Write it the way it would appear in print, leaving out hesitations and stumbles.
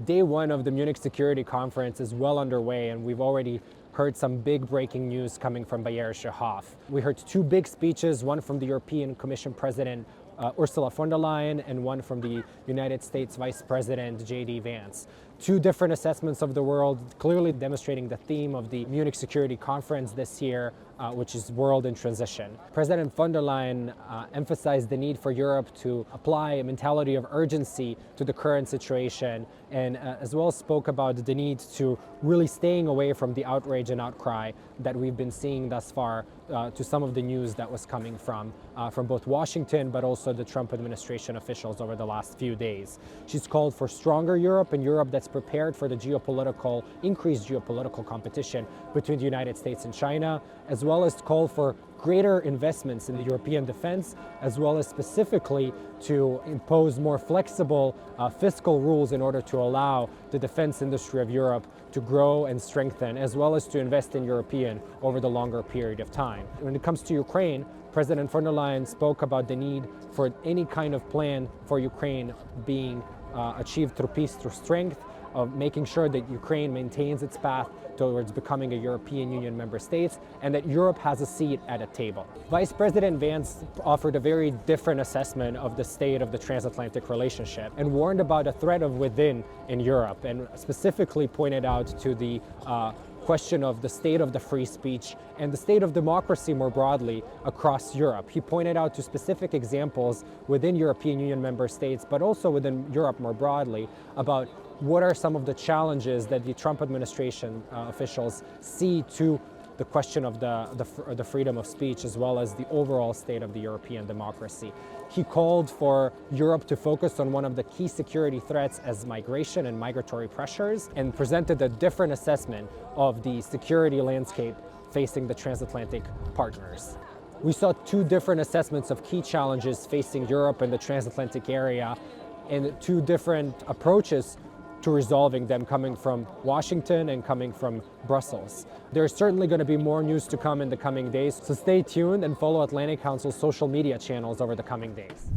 Day one of the Munich Security Conference is well underway, and we've already heard some big breaking news coming from Bayerische Hof. We heard two big speeches, one from the European Commission President Ursula von der Leyen and one from the United States Vice President Vance. Two different assessments of the world, clearly demonstrating the theme of the Munich Security Conference this year, which is World in Transition. President von der Leyen emphasized the need for Europe to apply a mentality of urgency to the current situation, and as well spoke about the need to really staying away from the outrage and outcry that we've been seeing thus far to some of the news that was coming from both Washington but also the Trump administration officials over the last few days. She's called for stronger Europe, and Europe that's prepared for the increased geopolitical competition between the United States and China, as well as called for greater investments in the European defense, as well as specifically to impose more flexible fiscal rules in order to allow the defense industry of Europe to grow and strengthen, as well as to invest in European over the longer period of time. When it comes to Ukraine, President von der Leyen spoke about the need for any kind of plan for Ukraine being achieved through peace, through strength, of making sure that Ukraine maintains its path towards becoming a European Union member state, and that Europe has a seat at a table. Vice President Vance offered a very different assessment of the state of the transatlantic relationship and warned about a threat of within in Europe, and specifically pointed out to the question of the state of the free speech and the state of democracy more broadly across Europe. He pointed out to specific examples within European Union member states, but also within Europe more broadly, about what are some of the challenges that the Trump administration officials see to the question of the freedom of speech, as well as the overall state of the European democracy. He called for Europe to focus on one of the key security threats as migration and migratory pressures, and presented a different assessment of the security landscape facing the transatlantic partners. We saw two different assessments of key challenges facing Europe and the transatlantic area, and two different approaches to resolving them, coming from Washington and coming from Brussels. There's certainly going to be more news to come in the coming days, so stay tuned and follow Atlantic Council's social media channels over the coming days.